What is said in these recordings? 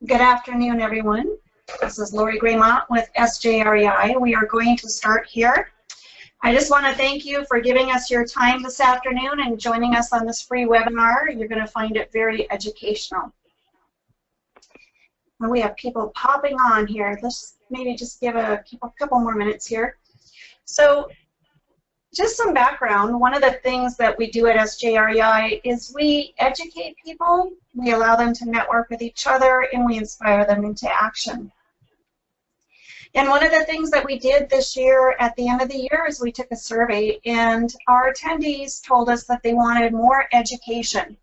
Good afternoon, everyone. This is Lori Graymont with SJREI. We are going to start here. I just want to thank you for giving us your time this afternoon and joining us on this free webinar. You're going to find it very educational. And we have people popping on here. Let's maybe just give a couple more minutes here. So, just some background. One of the things that we do at SJREI is we educate people, we allow them to network with each other, and we inspire them into action. And one of the things that we did this year at the end of the year is we took a survey, and our attendees told us that they wanted more education.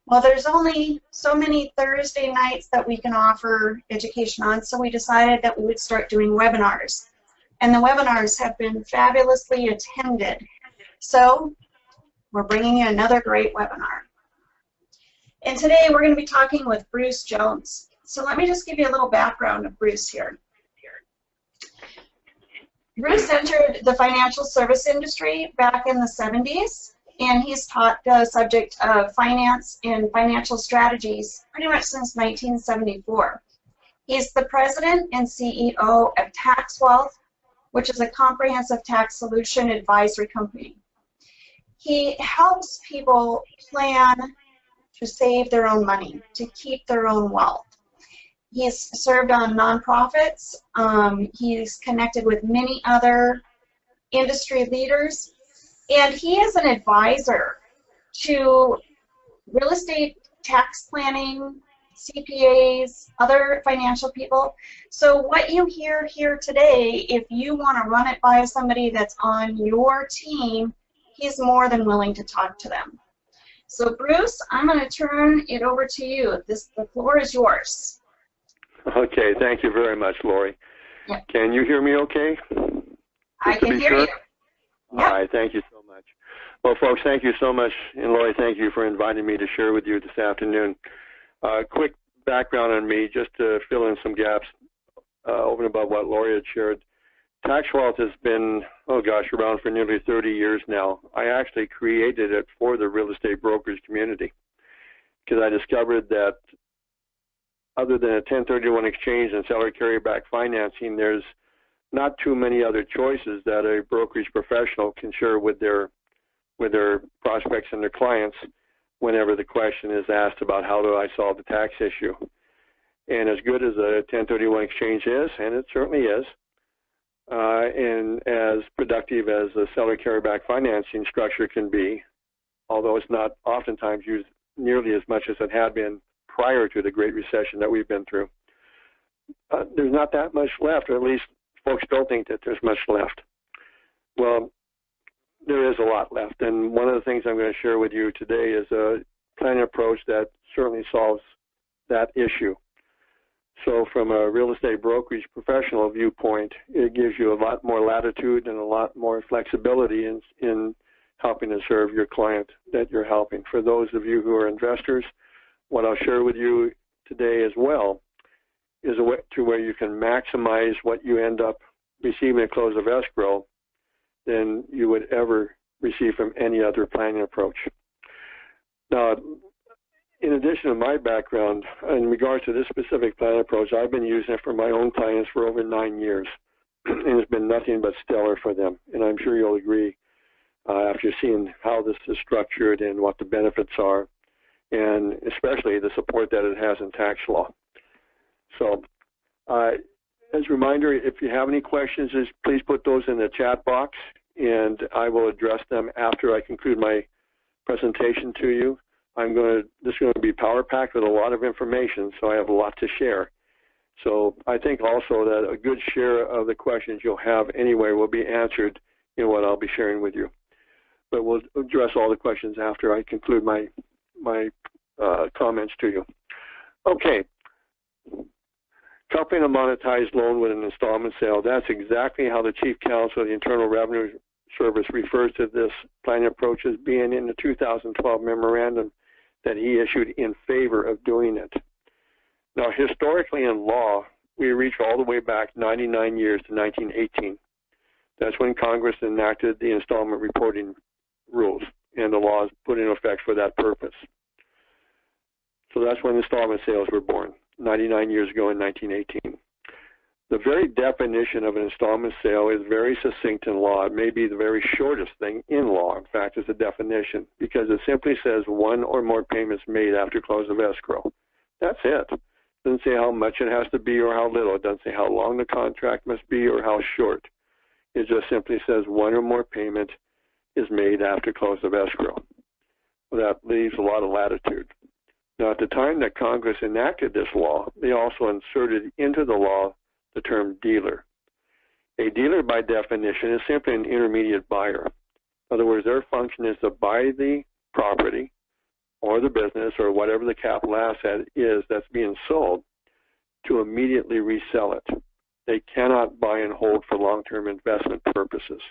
Well, there's only so many Thursday nights that we can offer education on, so we decided that we would start doing webinars. And the webinars have been fabulously attended. So we're bringing you another great webinar. And today we're going to be talking with Bruce Jones. So let me just give you a little background of Bruce here. Bruce entered the financial service industry back in the 70s, and he's taught the subject of finance and financial strategies pretty much since 1974. He's the president and CEO of Tax Wealth, which is a comprehensive tax solution advisory company. He helps people plan to save their own money, to keep their own wealth. He's served on nonprofits. He's connected with many other industry leaders, and he is an advisor to real estate tax planning, CPAs, other financial people. So what you hear here today, if you want to run it by somebody that's on your team, he's more than willing to talk to them. So Bruce, I'm going to turn it over to you. The floor is yours. Okay, thank you very much, Lori. Yep. Can you hear me okay? I can hear you. Yep. All right, thank you so much. Well, folks, thank you so much, and Lori, thank you for inviting me to share with you this afternoon. Quick background on me, just to fill in some gaps over and above what Lori had shared. Tax Wealth has been, oh gosh, around for nearly 30 years now. I actually created it for the real estate brokerage community because I discovered that other than a 1031 exchange and seller carryback financing, there's not too many other choices that a brokerage professional can share with their prospects and their clients whenever the question is asked about how do I solve the tax issue. And as good as a 1031 exchange is, and it certainly is, and as productive as a seller carryback financing structure can be, although it's not oftentimes used nearly as much as it had been prior to the Great Recession that we've been through, there's not that much left, or at least folks don't think that there's much left. Well, there is a lot left, and one of the things I'm going to share with you today is a planning approach that certainly solves that issue. So from a real estate brokerage professional viewpoint, it gives you a lot more latitude and a lot more flexibility in helping to serve your client that you're helping. For those of you who are investors, what I'll share with you today as well is a way to where you can maximize what you end up receiving at close of escrow than you would ever receive from any other planning approach. Now, in addition to my background, in regards to this specific planning approach, I've been using it for my own clients for over 9 years, and it's been nothing but stellar for them. And I'm sure you'll agree after seeing how this is structured and what the benefits are, and especially the support that it has in tax law. So, as a reminder, if you have any questions, please put those in the chat box, and I will address them after I conclude my presentation to you. This is going to be power-packed with a lot of information, so I have a lot to share. So I think also that a good share of the questions you'll have anyway will be answered in what I'll be sharing with you. But we'll address all the questions after I conclude my comments to you. Okay. Coupling a monetized loan with an installment sale, that's exactly how the Chief Counsel of the Internal Revenue Service refers to this planning approach as being in the 2012 memorandum that he issued in favor of doing it. Now, historically in law, we reach all the way back 99 years to 1918. That's when Congress enacted the installment reporting rules, and the laws put in effect for that purpose. So that's when installment sales were born. 99 years ago in 1918. The very definition of an installment sale is very succinct in law. It may be the very shortest thing in law, in fact, as a definition, because it simply says one or more payments made after close of escrow. That's it. It doesn't say how much it has to be or how little. It doesn't say how long the contract must be or how short. It just simply says one or more payment is made after close of escrow. Well, that leaves a lot of latitude. Now, at the time that Congress enacted this law, they also inserted into the law the term dealer. A dealer, by definition, is simply an intermediate buyer. In other words, their function is to buy the property or the business or whatever the capital asset is that's being sold to immediately resell it. They cannot buy and hold for long-term investment purposes.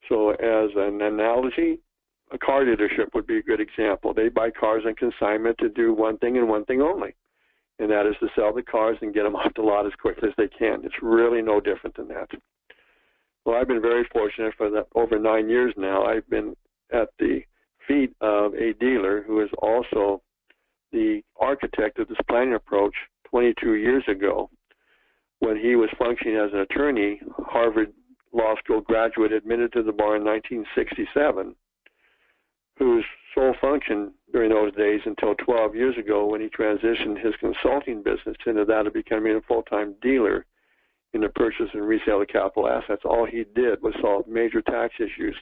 So as an analogy, a car dealership would be a good example. They buy cars on consignment to do one thing and one thing only, and that is to sell the cars and get them off the lot as quickly as they can. It's really no different than that. Well, I've been very fortunate for that over 9 years now. I've been at the feet of a dealer who is also the architect of this planning approach 22 years ago. When he was functioning as an attorney, Harvard Law School graduate, admitted to the bar in 1967, whose sole function during those days until 12 years ago when he transitioned his consulting business into that of becoming a full-time dealer in the purchase and resale of capital assets. All he did was solve major tax issues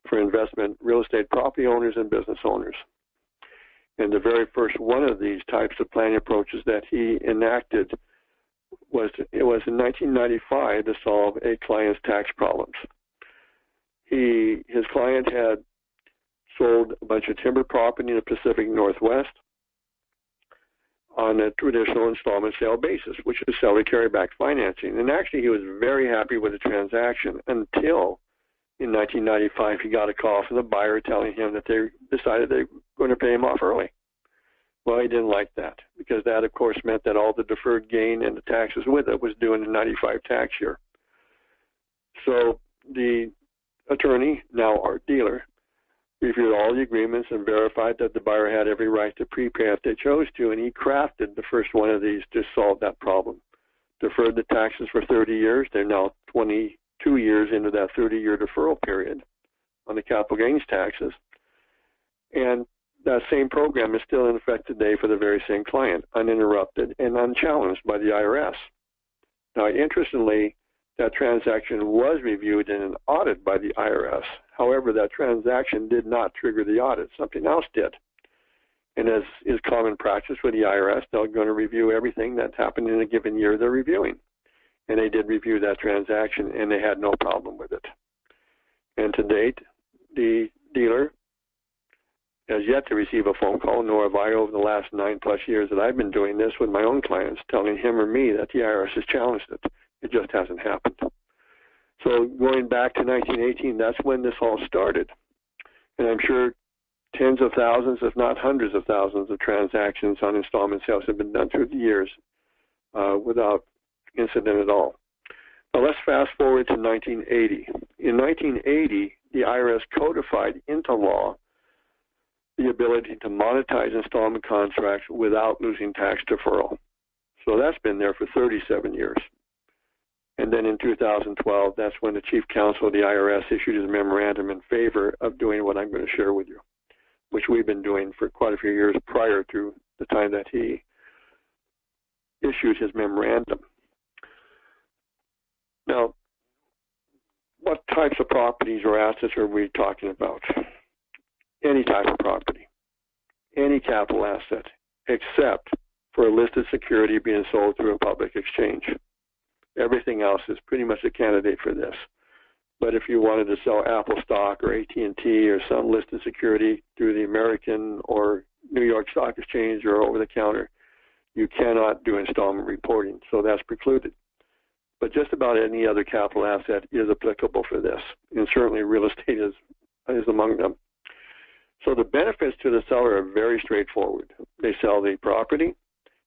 for investment real estate property owners and business owners. And the very first one of these types of planning approaches that he enacted was in 1995 to solve a client's tax problems. His client had sold a bunch of timber property in the Pacific Northwest on a traditional installment sale basis, which is seller carryback financing. And actually, he was very happy with the transaction until in 1995 he got a call from the buyer telling him that they decided they were going to pay him off early. Well, he didn't like that because that, of course, meant that all the deferred gain and the taxes with it was due in the 95 tax year. So the attorney, now our dealer, reviewed all the agreements and verified that the buyer had every right to prepay if they chose to, and he crafted the first one of these to solve that problem. Deferred the taxes for 30 years. They're now 22 years into that 30-year deferral period on the capital gains taxes. And that same program is still in effect today for the very same client, uninterrupted and unchallenged by the IRS. Now, interestingly, that transaction was reviewed in an audit by the IRS. However, that transaction did not trigger the audit. Something else did. And as is common practice with the IRS, they're going to review everything that's happened in a given year they're reviewing. And they did review that transaction, and they had no problem with it. And to date, the dealer has yet to receive a phone call, nor have I over the last 9+ years that I've been doing this with my own clients, telling him or me that the IRS has challenged it. It just hasn't happened. So going back to 1918, that's when this all started. And I'm sure tens of thousands, if not hundreds of thousands of transactions on installment sales have been done through the years without incident at all. Now let's fast forward to 1980. In 1980, the IRS codified into law the ability to monetize installment contracts without losing tax deferral. So that's been there for 37 years. And then in 2012, that's when the Chief Counsel of the IRS issued his memorandum in favor of doing what I'm going to share with you, which we've been doing for quite a few years prior to the time that he issued his memorandum. Now, what types of properties or assets are we talking about? Any type of property, any capital asset, except for a listed security being sold through a public exchange. Everything else is pretty much a candidate for this. But if you wanted to sell Apple stock or AT&T or some listed security through the American or New York Stock Exchange or over the counter, you cannot do installment reporting, so that's precluded. But just about any other capital asset is applicable for this, and certainly real estate is among them. So the benefits to the seller are very straightforward. They sell the property.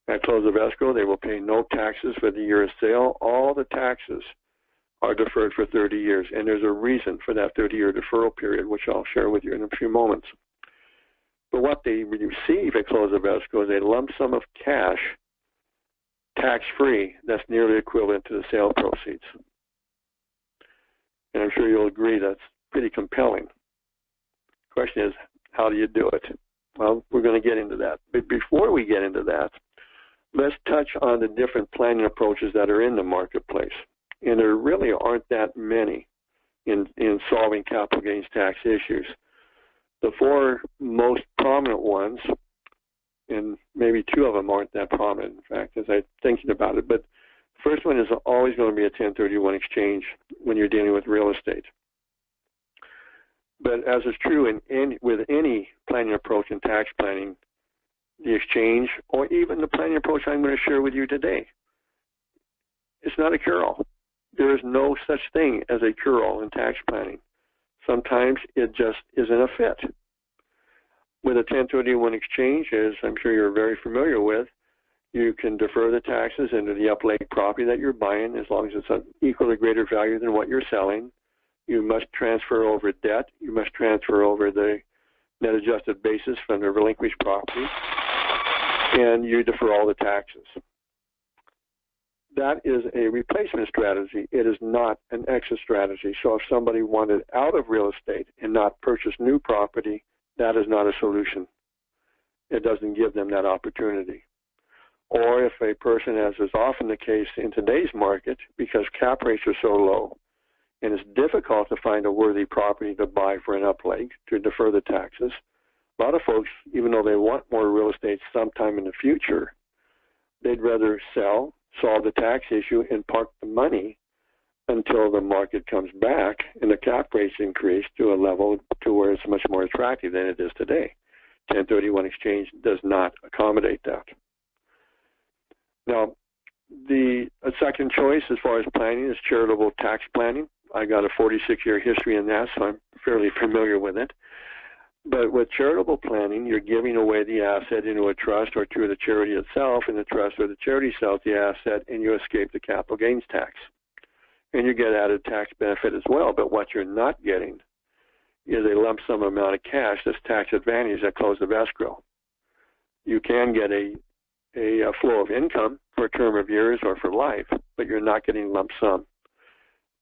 At close of escrow, they will pay no taxes for the year of sale. All the taxes are deferred for 30 years, and there's a reason for that 30-year deferral period, which I'll share with you in a few moments. But what they receive at close of escrow is a lump sum of cash tax-free, that's nearly equivalent to the sale proceeds. And I'm sure you'll agree that's pretty compelling. The question is, how do you do it? Well, we're going to get into that. But before we get into that, let's touch on the different planning approaches that are in the marketplace. And there really aren't that many in solving capital gains tax issues. The four most prominent ones, and maybe two of them aren't that prominent, in fact, as I'm thinking about it, but the first one is always going to be a 1031 exchange when you're dealing with real estate. But as is true with any planning approach in tax planning, the exchange, or even the planning approach I'm going to share with you today, it's not a cure-all. There is no such thing as a cure-all in tax planning. Sometimes it just isn't a fit. With a 1031 exchange, as I'm sure you're very familiar with, you can defer the taxes into the up-lake property that you're buying as long as it's an equal or greater value than what you're selling. You must transfer over debt. You must transfer over the net adjusted basis from the relinquished property, and you defer all the taxes. That is a replacement strategy. It is not an exit strategy. So if somebody wanted out of real estate and not purchase new property, that is not a solution. It doesn't give them that opportunity. Or if a person, as is often the case in today's market, because cap rates are so low, and it's difficult to find a worthy property to buy for an up-lake to defer the taxes, a lot of folks, even though they want more real estate sometime in the future, they'd rather sell, solve the tax issue, and park the money until the market comes back and the cap rates increase to a level to where it's much more attractive than it is today. 1031 exchange does not accommodate that. Now, the second choice as far as planning is charitable tax planning. I got a 46-year history in that, so I'm fairly familiar with it. But with charitable planning, you're giving away the asset into a trust or to the charity itself, and the trust or the charity sells the asset, and you escape the capital gains tax. And you get added tax benefit as well, but what you're not getting is a lump sum amount of cash that's tax advantaged at close of escrow. You can get a flow of income for a term of years or for life, but you're not getting lump sum.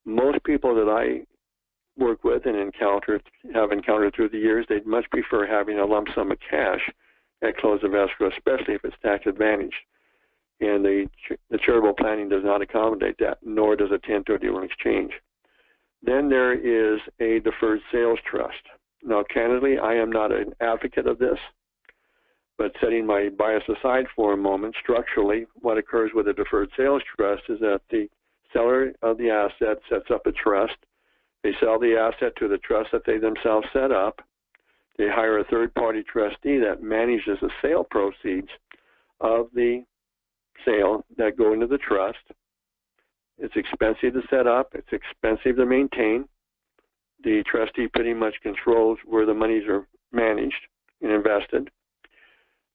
Most people that I work with and have encountered through the years, they'd much prefer having a lump sum of cash at close of escrow, especially if it's tax advantaged. And the charitable planning does not accommodate that, nor does a 1031 exchange. Then there is a deferred sales trust. Now, candidly, I am not an advocate of this, but setting my bias aside for a moment, structurally, what occurs with a deferred sales trust is that the seller of the asset sets up a trust. They sell the asset to the trust that they themselves set up. They hire a third-party trustee that manages the sale proceeds of the sale that go into the trust. It's expensive to set up. It's expensive to maintain. The trustee pretty much controls where the monies are managed and invested.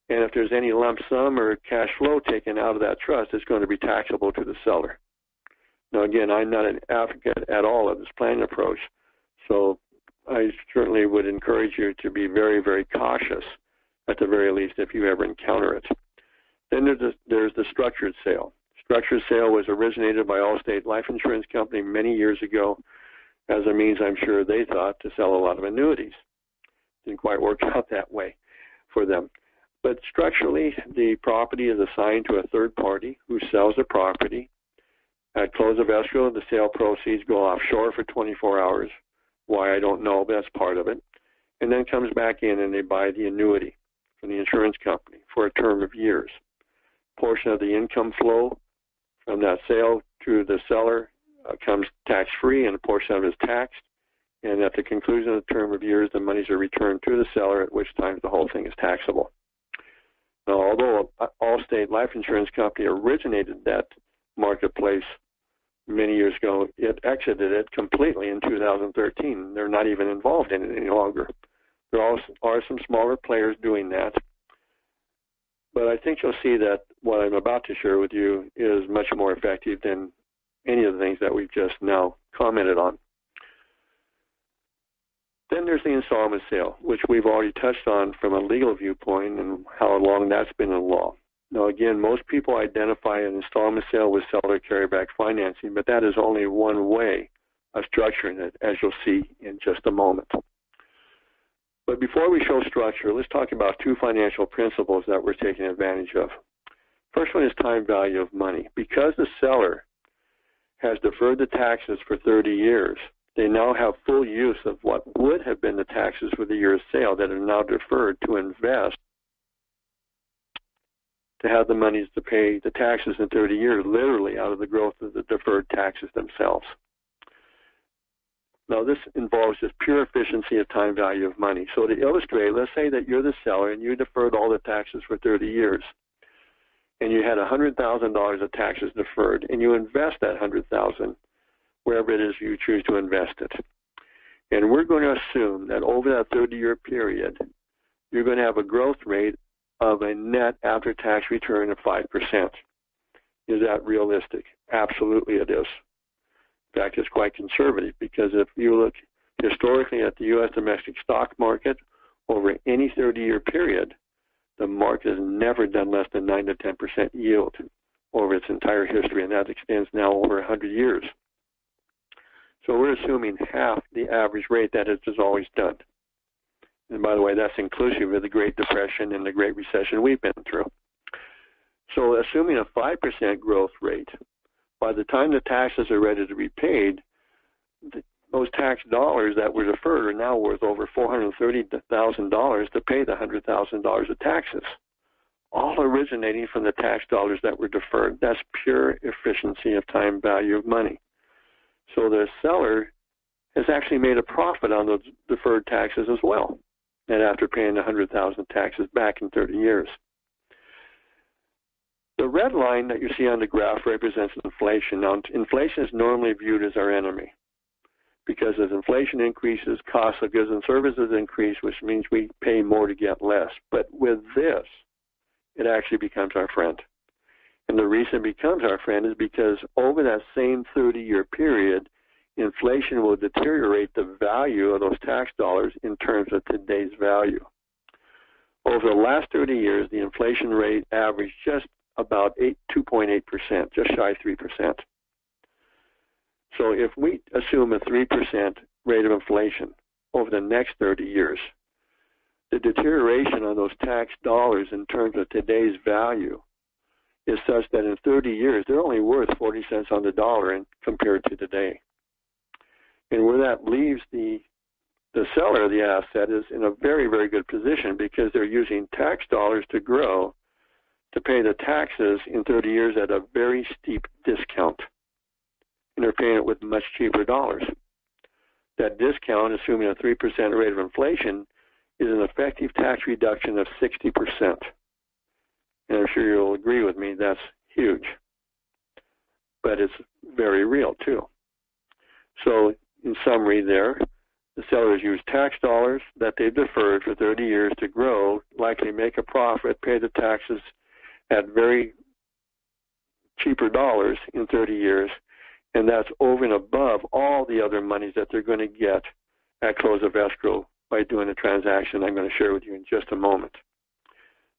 And if there's any lump sum or cash flow taken out of that trust, it's going to be taxable to the seller. Now, again, I'm not an advocate at all of this planning approach, so I certainly would encourage you to be very, very cautious, at the very least, if you ever encounter it. Then there's the structured sale. Structured sale was originated by Allstate Life Insurance Company many years ago as a means, I'm sure they thought, to sell a lot of annuities. Didn't quite work out that way for them. But structurally, the property is assigned to a third party who sells the property. At close of escrow, the sale proceeds go offshore for 24 hours. Why, I don't know, but that's part of it. And then comes back in and they buy the annuity from the insurance company for a term of years. Portion of the income flow from that sale to the seller comes tax-free, and a portion of it is taxed. And at the conclusion of the term of years, the monies are returned to the seller, at which time the whole thing is taxable. Now, although Allstate Life Insurance Company originated that marketplace many years ago, it exited it completely in 2013. They're not even involved in it any longer. There are some smaller players doing that. But I think you'll see that what I'm about to share with you is much more effective than any of the things that we've just now commented on. Then there's the installment sale, which we've already touched on from a legal viewpoint and how long that's been in law. Now, again, most people identify an installment sale with seller carryback financing, but that is only one way of structuring it, as you'll see in just a moment. But before we show structure, let's talk about two financial principles that we're taking advantage of. First one is time value of money. Because the seller has deferred the taxes for 30 years, they now have full use of what would have been the taxes for the year of sale that are now deferred to invest to have the monies to pay the taxes in 30 years, literally out of the growth of the deferred taxes themselves. Now, this involves just pure efficiency of time value of money. So to illustrate, let's say that you're the seller and you deferred all the taxes for 30 years, and you had $100,000 of taxes deferred, and you invest that $100,000 wherever it is you choose to invest it. And we're going to assume that over that 30-year period, you're going to have a growth rate of a net after-tax return of 5%. Is that realistic? Absolutely it is. In fact, it's quite conservative, because if you look historically at the U.S. domestic stock market over any 30-year period, the market has never done less than 9 to 10% yield over its entire history, and that extends now over 100 years. So we're assuming half the average rate that it has always done. And by the way, that's inclusive of the Great Depression and the Great Recession we've been through. So assuming a 5% growth rate, by the time the taxes are ready to be paid, those tax dollars that were deferred are now worth over $430,000 to pay the $100,000 of taxes, all originating from the tax dollars that were deferred. That's pure efficiency of time value of money. So the seller has actually made a profit on those deferred taxes as well, and after paying the $100,000 taxes back in 30 years. The red line that you see on the graph represents inflation. Now, inflation is normally viewed as our enemy, because as inflation increases, costs of goods and services increase, which means we pay more to get less. But with this, it actually becomes our friend. And the reason it becomes our friend is because over that same 30-year period, inflation will deteriorate the value of those tax dollars in terms of today's value. Over the last 30 years, the inflation rate averaged just about 2.8%, just shy of 3%. So if we assume a 3% rate of inflation over the next 30 years, the deterioration on those tax dollars in terms of today's value is such that in 30 years, they're only worth 40 cents on the dollar compared to today. And where that leaves the seller of the asset is in a very, very good position, because they're using tax dollars to grow to pay the taxes in 30 years at a very steep discount. And they're paying it with much cheaper dollars. That discount, assuming a 3% rate of inflation, is an effective tax reduction of 60%. And I'm sure you'll agree with me, that's huge. But it's very real, too. So, in summary there, the sellers use tax dollars that they've deferred for 30 years to grow, likely make a profit, pay the taxes at very cheaper dollars in 30 years, and that's over and above all the other monies that they're going to get at close of escrow by doing a transaction I'm going to share with you in just a moment.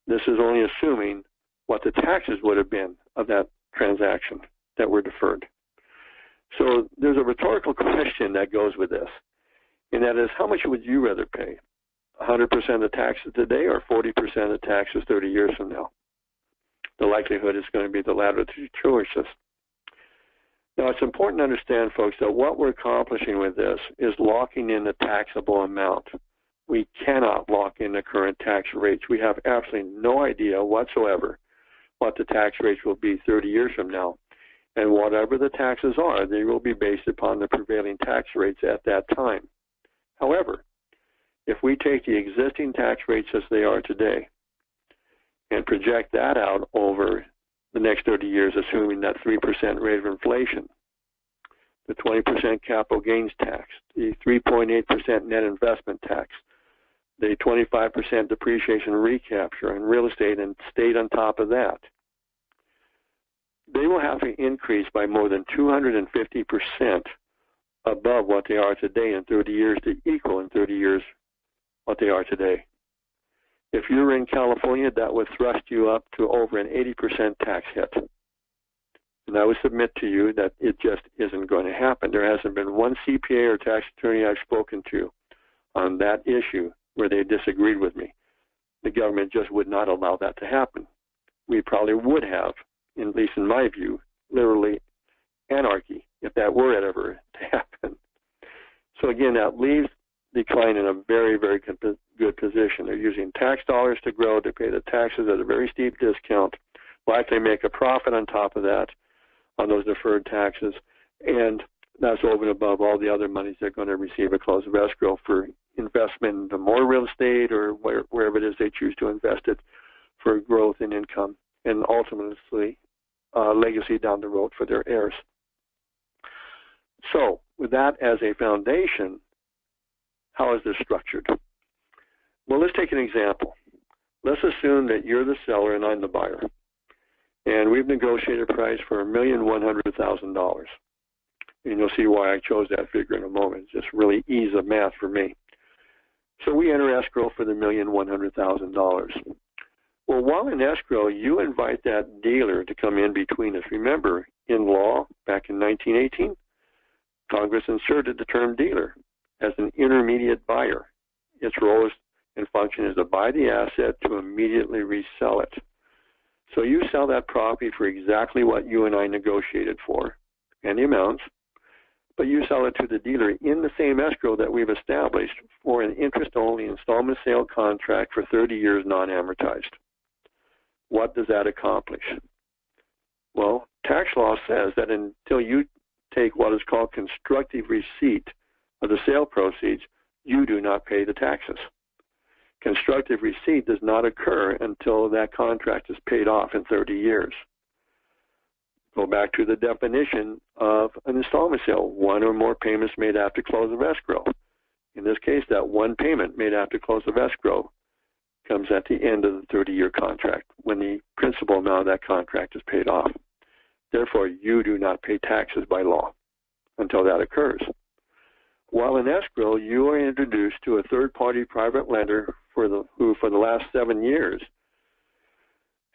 This is only assuming what the taxes would have been of that transaction that were deferred. So there's a rhetorical question that goes with this, and that is, how much would you rather pay? 100% of the taxes today or 40% of the taxes 30 years from now? The likelihood is going to be the latter of the choices. Now, it's important to understand, folks, that what we're accomplishing with this is locking in the taxable amount. We cannot lock in the current tax rates. We have absolutely no idea whatsoever what the tax rates will be 30 years from now. And whatever the taxes are, they will be based upon the prevailing tax rates at that time. However, if we take the existing tax rates as they are today and project that out over the next 30 years, assuming that 3% rate of inflation, the 20% capital gains tax, the 3.8% net investment tax, the 25% depreciation recapture on real estate, and stayed on top of that, they will have to increase by more than 250% above what they are today in 30 years to equal in 30 years what they are today. If you were in California, that would thrust you up to over an 80% tax hit. And I would submit to you that it just isn't going to happen. There hasn't been one CPA or tax attorney I've spoken to on that issue where they disagreed with me. The government just would not allow that to happen. We probably would have, at least in my view, literally anarchy if that were ever to happen. So again, that leaves the client in a very, very good position. They're using tax dollars to grow, to pay the taxes at a very steep discount, likely make a profit on top of that on those deferred taxes, and that's over and above all the other monies they're going to receive at close of escrow for investment into more real estate or wherever it is they choose to invest it for growth in income and ultimately legacy down the road for their heirs. So with that as a foundation, how is this structured? Well, let's take an example. Let's assume that you're the seller and I'm the buyer, and we've negotiated a price for $1,100,000. And you'll see why I chose that figure in a moment. It's just really ease of math for me. So we enter escrow for the $1,100,000. Well, while in escrow, you invite that dealer to come in between us. Remember, in law, back in 1918, Congress inserted the term dealer as an intermediate buyer. Its role and function is to buy the asset to immediately resell it. So you sell that property for exactly what you and I negotiated for, and the amounts, but you sell it to the dealer in the same escrow that we've established for an interest-only installment sale contract for 30 years non-amortized. What does that accomplish? Well, tax law says that until you take what is called constructive receipt of the sale proceeds, you do not pay the taxes. Constructive receipt does not occur until that contract is paid off in 30 years. Go back to the definition of an installment sale, one or more payments made after close of escrow. In this case, that one payment made after close of escrow comes at the end of the 30-year contract when the principal amount of that contract is paid off. Therefore, you do not pay taxes by law until that occurs. While in escrow, you are introduced to a third-party private lender who for the last 7 years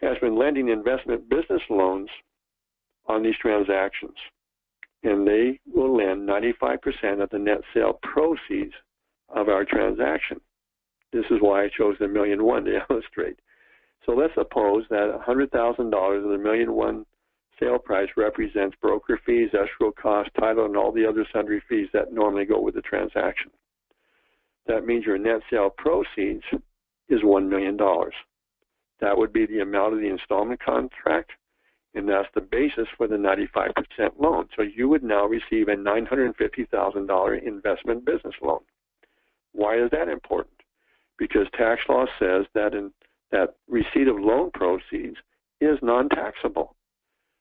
has been lending investment business loans on these transactions. And they will lend 95% of the net sale proceeds of our transaction. This is why I chose the $1.1 million to illustrate. So let's suppose that $100,000 of the $1.1 million sale price represents broker fees, escrow costs, title, and all the other sundry fees that normally go with the transaction. That means your net sale proceeds is $1 million. That would be the amount of the installment contract, and that's the basis for the 95% loan. So you would now receive a $950,000 investment business loan. Why is that important? Because tax law says that that receipt of loan proceeds is non-taxable.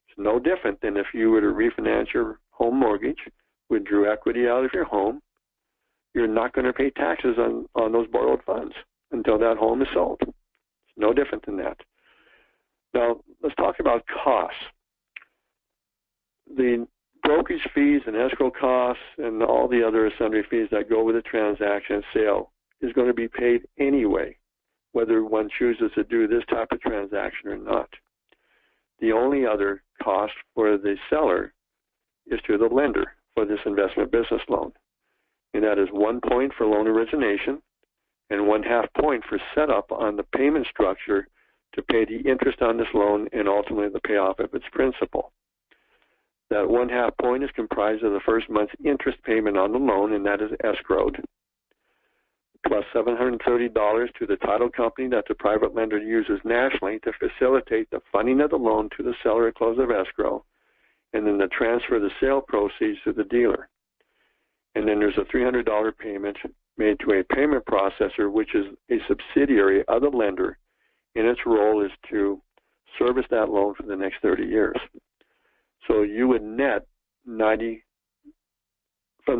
It's no different than if you were to refinance your home mortgage, withdrew equity out of your home. You're not going to pay taxes on those borrowed funds until that home is sold. It's no different than that. Now, let's talk about costs. The brokerage fees and escrow costs and all the other sundry fees that go with the transaction sale is going to be paid anyway, whether one chooses to do this type of transaction or not. The only other cost for the seller is to the lender for this investment business loan. And that is 1 point for loan origination and 1/2 point for setup on the payment structure to pay the interest on this loan and ultimately the payoff of its principal. That 1/2 point is comprised of the first month's interest payment on the loan, and that is escrowed, plus $730 to the title company that the private lender uses nationally to facilitate the funding of the loan to the seller at close of escrow, and then the transfer of the sale proceeds to the dealer. And then there's a $300 payment made to a payment processor, which is a subsidiary of the lender, and its role is to service that loan for the next 30 years. So you would net from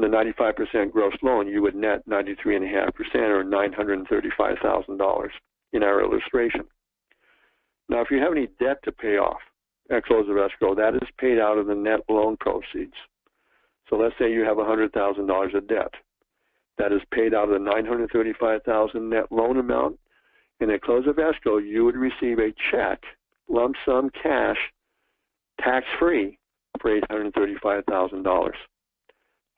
the 95% gross loan, you would net 93.5% or $935,000 in our illustration. Now, if you have any debt to pay off at close of escrow, that is paid out of the net loan proceeds. So let's say you have $100,000 of debt. That is paid out of the $935,000 net loan amount, And at close of escrow, you would receive a check, lump sum cash, tax-free, for $835,000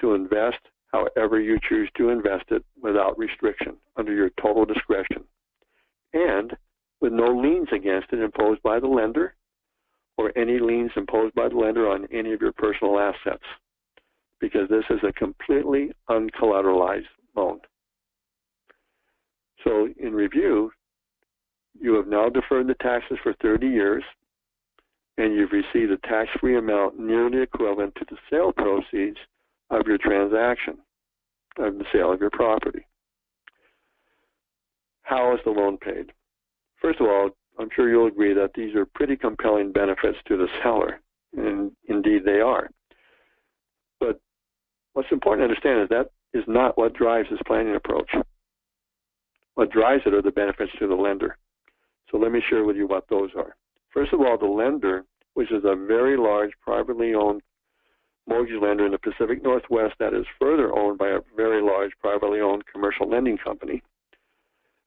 to invest however you choose to invest it without restriction, under your total discretion, and with no liens against it imposed by the lender or any liens imposed by the lender on any of your personal assets, because this is a completely uncollateralized loan. So in review, you have now deferred the taxes for 30 years, and you've received a tax-free amount nearly equivalent to the sale proceeds of your transaction, of the sale of your property. How is the loan paid? First of all, I'm sure you'll agree that these are pretty compelling benefits to the seller, and indeed they are. But what's important to understand is that is not what drives this planning approach. What drives it are the benefits to the lender. So let me share with you what those are. First of all, the lender, which is a very large privately owned mortgage lender in the Pacific Northwest that is further owned by a very large privately owned commercial lending company,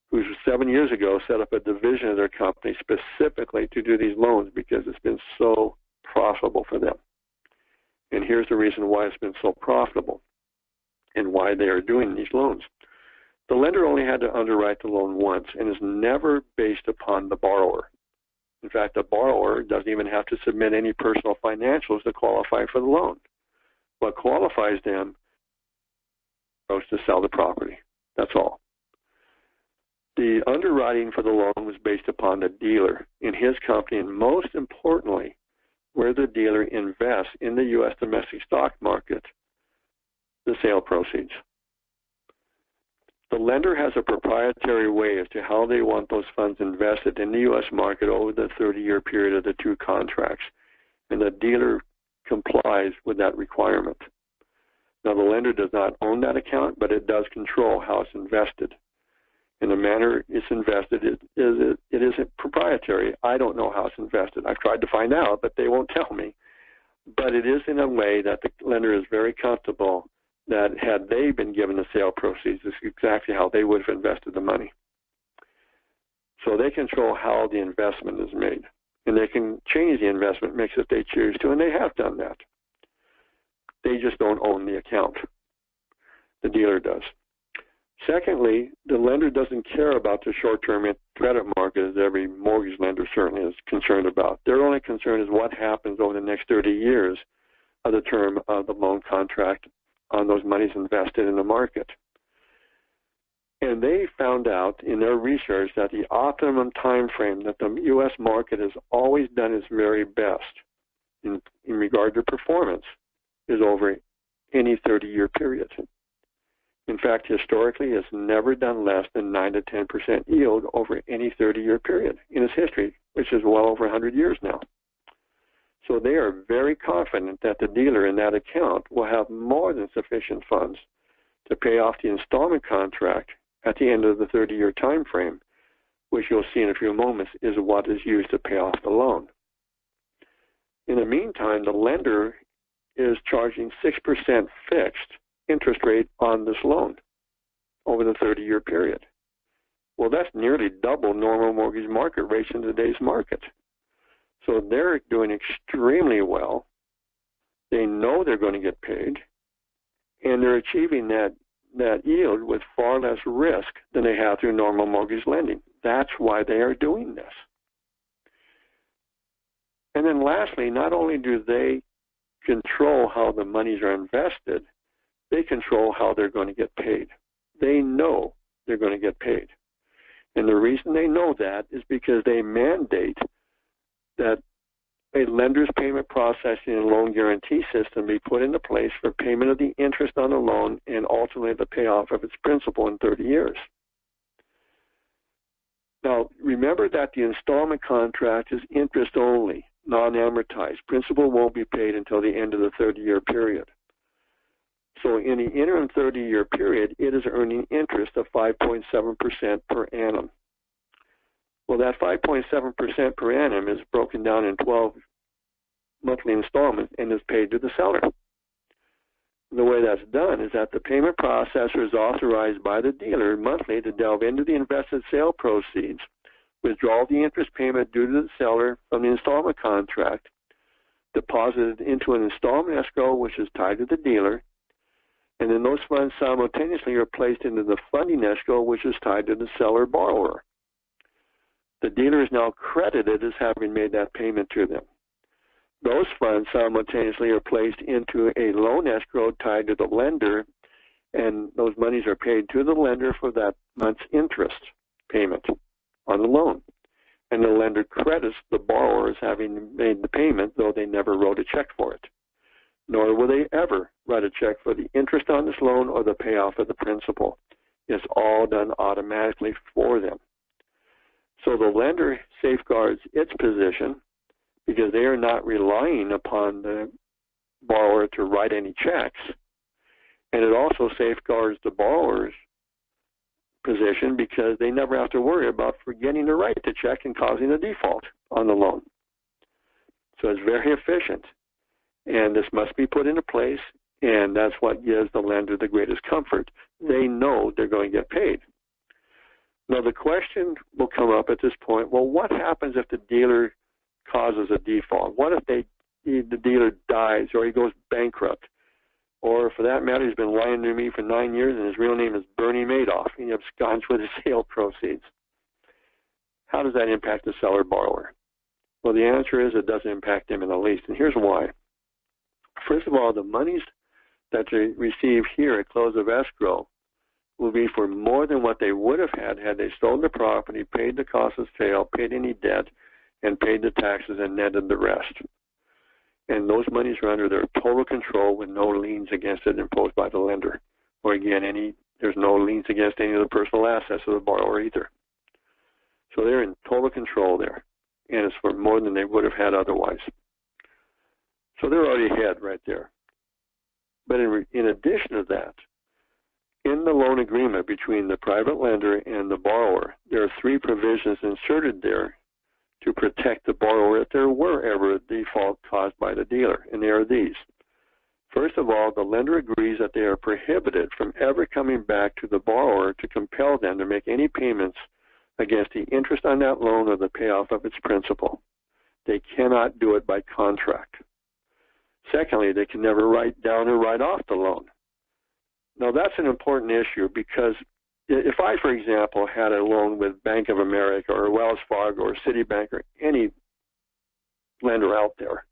who 7 years ago set up a division of their company specifically to do these loans because it's been so profitable for them. And here's the reason why it's been so profitable and why they are doing these loans. The lender only had to underwrite the loan once and is never based upon the borrower. In fact, the borrower doesn't even have to submit any personal financials to qualify for the loan. What qualifies them is to sell the property. That's all. The underwriting for the loan was based upon the dealer in his company, and most importantly, where the dealer invests in the U.S. domestic stock market, the sale proceeds. The lender has a proprietary way as to how they want those funds invested in the U.S. market over the 30-year period of the two contracts, and the dealer complies with that requirement. Now, the lender does not own that account, but it does control how it's invested. In the manner it's invested, it isn't proprietary. I don't know how it's invested. I've tried to find out, but they won't tell me. But it is in a way that the lender is very comfortable that had they been given the sale proceeds, this is exactly how they would have invested the money. So they control how the investment is made. And they can change the investment mix if they choose to, and they have done that. They just don't own the account. The dealer does. Secondly, the lender doesn't care about the short-term credit market, as every mortgage lender certainly is concerned about. Their only concern is what happens over the next 30 years of the term of the loan contract on those monies invested in the market. And they found out in their research that the optimum time frame that the U.S. market has always done its very best in regard to performance is over any 30-year period. In fact, historically, it's never done less than 9 to 10% yield over any 30-year period in its history, which is well over 100 years now. So they are very confident that the dealer in that account will have more than sufficient funds to pay off the installment contract at the end of the 30-year time frame, which you'll see in a few moments is what is used to pay off the loan. In the meantime, the lender is charging 6% fixed interest rate on this loan over the 30-year period. Well, that's nearly double normal mortgage market rates in today's market. So they're doing extremely well. They know they're going to get paid, and they're achieving that yield with far less risk than they have through normal mortgage lending. That's why they are doing this. And then lastly, not only do they control how the monies are invested, they control how they're going to get paid. They know they're going to get paid. And the reason they know that is because they mandate that a lender's payment processing and loan guarantee system be put into place for payment of the interest on the loan and ultimately the payoff of its principal in 30 years. Now, remember that the installment contract is interest only, non-amortized. Principal won't be paid until the end of the 30-year period. So in the interim 30-year period, it is earning interest of 5.7% per annum. Well, that 5.7% per annum is broken down in 12 monthly installments and is paid to the seller. the way that's done is that the payment processor is authorized by the dealer monthly to delve into the invested sale proceeds, withdraw the interest payment due to the seller from the installment contract, deposit it into an installment escrow which is tied to the dealer, and then those funds simultaneously are placed into the funding escrow which is tied to the seller borrower. The dealer is now credited as having made that payment to them. Those funds simultaneously are placed into a loan escrow tied to the lender, and those monies are paid to the lender for that month's interest payment on the loan. And the lender credits the borrower as having made the payment, though they never wrote a check for it. Nor will they ever write a check for the interest on this loan or the payoff of the principal. It's all done automatically for them. So the lender safeguards its position because they are not relying upon the borrower to write any checks. And it also safeguards the borrower's position because they never have to worry about forgetting to write the check and causing a default on the loan. So it's very efficient. And this must be put into place, and that's what gives the lender the greatest comfort. They know they're going to get paid. Now the question will come up at this point, well, what happens if the dealer causes a default? What if the dealer dies or he goes bankrupt? Or for that matter, he's been lying to me for 9 years and his real name is Bernie Madoff. He absconds with his sale proceeds. How does that impact the seller borrower? Well, the answer is it doesn't impact him in the least, and here's why. First of all, the monies that they receive here at close of escrow will be for more than what they would have had they sold the property, paid the cost of sale, paid any debt, and paid the taxes and netted the rest. And those monies are under their total control with no liens against it imposed by the lender. Or again, there's no liens against any of the personal assets of the borrower either. So they're in total control there, and it's for more than they would have had otherwise. So they're already ahead right there. But in addition to that, in the loan agreement between the private lender and the borrower, there are 3 provisions inserted there to protect the borrower if there were ever a default caused by the dealer, and they are these. First of all, the lender agrees that they are prohibited from ever coming back to the borrower to compel them to make any payments against the interest on that loan or the payoff of its principal. They cannot do it by contract. Secondly, they can never write down or write off the loan. Now, that's an important issue because if I, for example, had a loan with Bank of America or Wells Fargo or Citibank or any lender out there,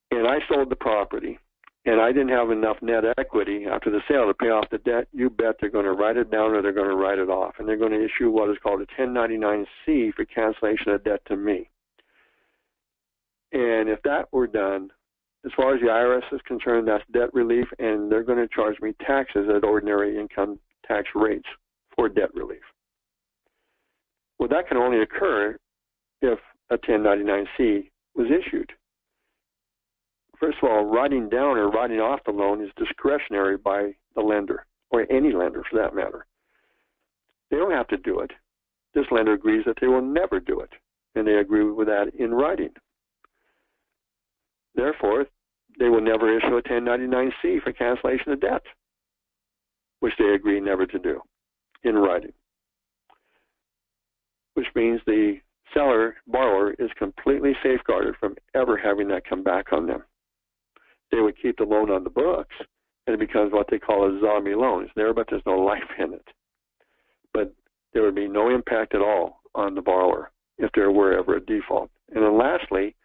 and I sold the property and I didn't have enough net equity after the sale to pay off the debt, you bet they're going to write it down or they're going to write it off. And they're going to issue what is called a 1099-C for cancellation of debt to me. And if that were done, as far as the IRS is concerned, that's debt relief, and they're going to charge me taxes at ordinary income tax rates for debt relief. Well, that can only occur if a 1099-C was issued. First of all, writing down or writing off the loan is discretionary by the lender, or any lender for that matter. They don't have to do it. This lender agrees that they will never do it, and they agree with that in writing. Therefore, they will never issue a 1099-C for cancellation of debt, which they agree never to do in writing, which means the borrower is completely safeguarded from ever having that come back on them. They would keep the loan on the books, and it becomes what they call a zombie loan. It's there, but there's no life in it. But there would be no impact at all on the borrower if there were ever a default. And then lastly,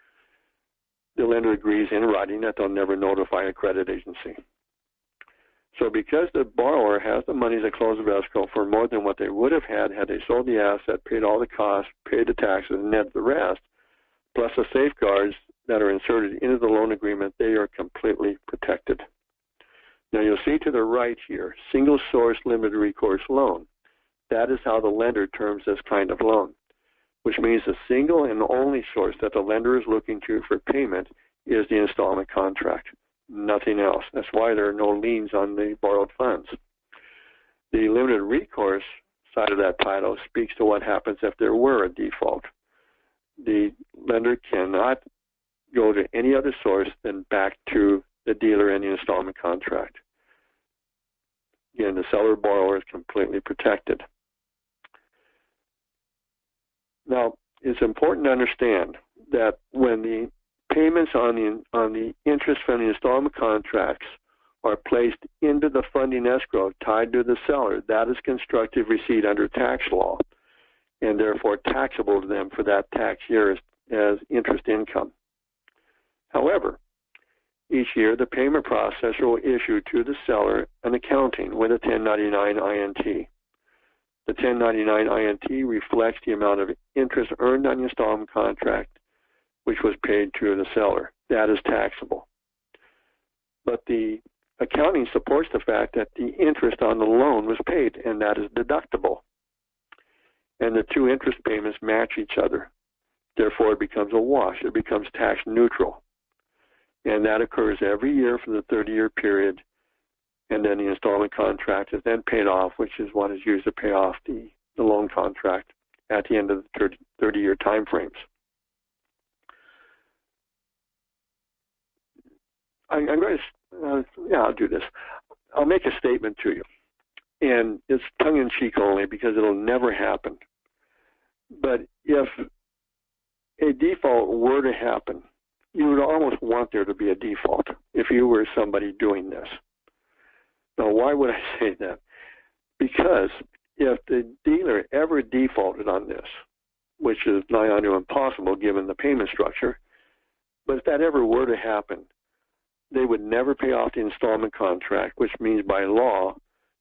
the lender agrees in writing that they'll never notify a credit agency. So because the borrower has the monies at close of escrow for more than what they would have had they sold the asset, paid all the costs, paid the taxes, and netted the rest, plus the safeguards that are inserted into the loan agreement, they are completely protected. Now you'll see to the right here, single source limited recourse loan. That is how the lender terms this kind of loan, which means the single and only source that the lender is looking to for payment is the installment contract, nothing else. That's why there are no liens on the borrowed funds. The limited recourse side of that title speaks to what happens if there were a default. The lender cannot go to any other source than back to the dealer and the installment contract. Again, the seller-borrower is completely protected. Now, it's important to understand that when the payments on the interest from the installment contracts are placed into the funding escrow tied to the seller, that is constructive receipt under tax law, and therefore taxable to them for that tax year as interest income. However, each year the payment processor will issue to the seller an accounting with a 1099 INT. The 1099 INT reflects the amount of interest earned on the installment contract which was paid to the seller. That is taxable. But the accounting supports the fact that the interest on the loan was paid, and that is deductible. And the two interest payments match each other. Therefore, it becomes a wash. It becomes tax neutral. And that occurs every year for the 30-year period. And then the installment contract is then paid off, which is what is used to pay off the loan contract at the end of the 30-year time frames. I'm going to, I'll do this. I'll make a statement to you. And it's tongue-in-cheek only because it'll never happen. But if a default were to happen, you would almost want there to be a default if you were somebody doing this. Now, why would I say that? Because if the dealer ever defaulted on this, which is nigh on to impossible given the payment structure, but if that ever were to happen, they would never pay off the installment contract, which means by law,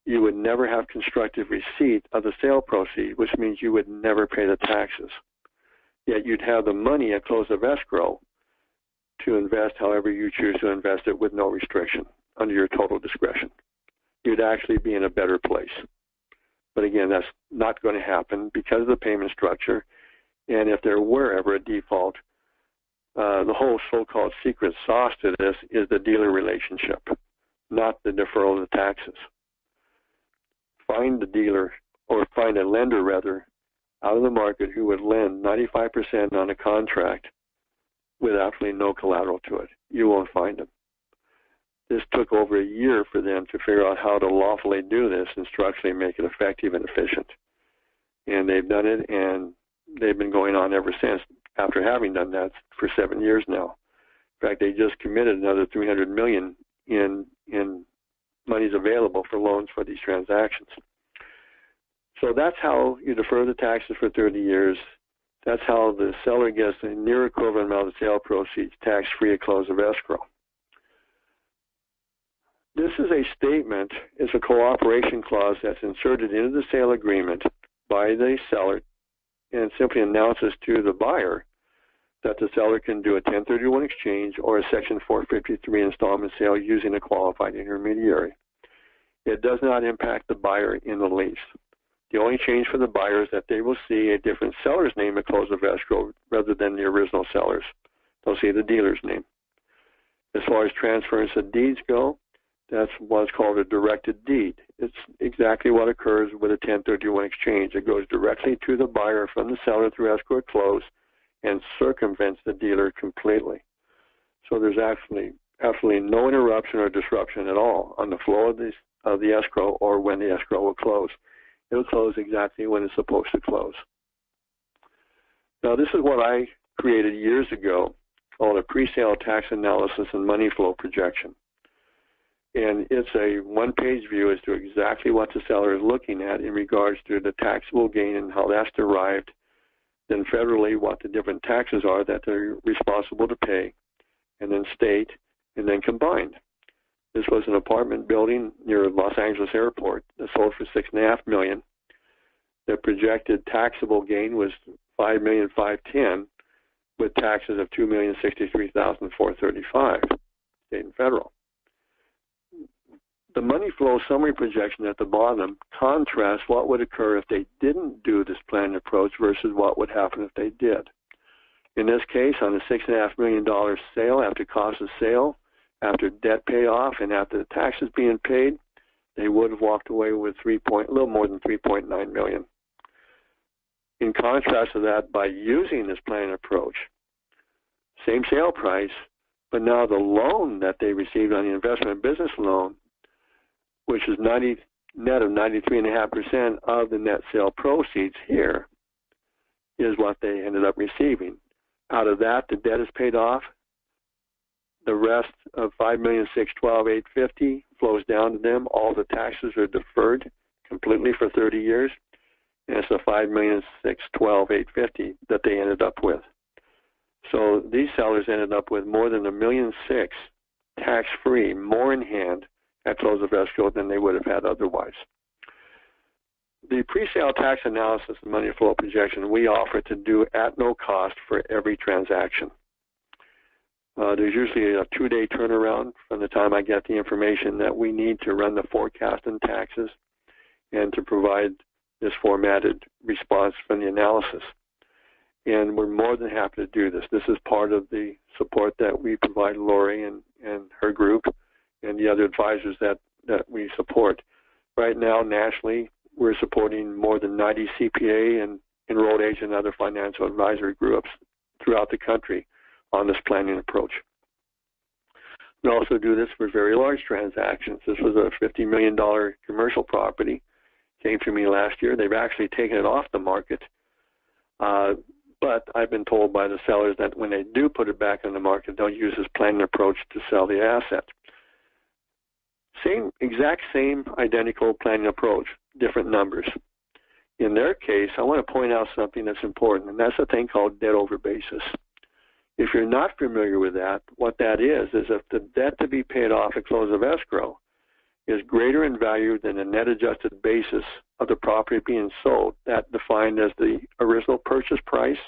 you would never have constructive receipt of the sale proceeds, which means you would never pay the taxes. Yet you'd have the money at close of escrow to invest however you choose to invest it with no restriction under your total discretion. You'd actually be in a better place. But again, that's not going to happen because of the payment structure. And if there were ever a default, the whole so-called secret sauce to this is the dealer relationship, not the deferral of the taxes. Find the dealer, or find a lender rather, out of the market who would lend 95% on a contract with absolutely no collateral to it. You won't find them. This took over a year for them to figure out how to lawfully do this and structurally make it effective and efficient. And they've done it, and they've been going on ever since, after having done that for 7 years now. In fact, they just committed another $300 million in monies available for loans for these transactions. So that's how you defer the taxes for 30 years. That's how the seller gets a near equivalent amount of sale proceeds tax-free at close of escrow. This is a statement, it's a cooperation clause that's inserted into the sale agreement by the seller and simply announces to the buyer that the seller can do a 1031 exchange or a Section 453 installment sale using a qualified intermediary. It does not impact the buyer in the least. The only change for the buyer is that they will see a different seller's name at close of escrow rather than the original seller's. They'll see the dealer's name. As far as transference of deeds go, that's what's called a directed deed. It's exactly what occurs with a 1031 exchange. It goes directly to the buyer from the seller through escrow at close and circumvents the dealer completely. So there's absolutely no interruption or disruption at all on the flow of the escrow or when the escrow will close. It'll close exactly when it's supposed to close. Now, this is what I created years ago called a pre-sale tax analysis and money flow projection. And it's a one-page view as to exactly what the seller is looking at in regards to the taxable gain and how that's derived, then federally what the different taxes are that they're responsible to pay, and then state, and then combined. This was an apartment building near Los Angeles Airport that sold for $6.5 million. The projected taxable gain was $5,510,000 with taxes of $2,063,435, state and federal. The money flow summary projection at the bottom contrasts what would occur if they didn't do this planned approach versus what would happen if they did. In this case, on a $6.5 million sale, after cost of sale, after debt payoff, and after the taxes being paid, they would have walked away with a little more than $3.9 million. In contrast to that, by using this planned approach, same sale price, But now the loan that they received on the investment business loan, which is net of 93.5% of the net sale proceeds here, is what they ended up receiving. Out of that, the debt is paid off. The rest of $5,612,850 flows down to them. All the taxes are deferred completely for 30 years, and it's the $5,612,850 that they ended up with. So these sellers ended up with more than $1.6 million tax-free, more in hand at close of escrow than they would have had otherwise. The pre-sale tax analysis and money flow projection we offer to do at no cost for every transaction. There's usually a 2-day turnaround from the time I get the information that we need to run the forecast and taxes and to provide this formatted response from the analysis. And we're more than happy to do this. This is part of the support that we provide Lori and her group and the other advisors that we support. Right now, nationally, we're supporting more than 90 CPA and enrolled agent and other financial advisory groups throughout the country on this planning approach. We also do this for very large transactions. This was a $50 million commercial property. Came to me last year. They've actually taken it off the market. But I've been told by the sellers that when they do put it back on the market, they'll use this planning approach to sell the asset. Exact same identical planning approach, different numbers. In their case, I want to point out something that's important, and that's a thing called debt over basis. If you're not familiar with that, what that is if the debt to be paid off at close of escrow is greater in value than the net adjusted basis of the property being sold, that defined as the original purchase price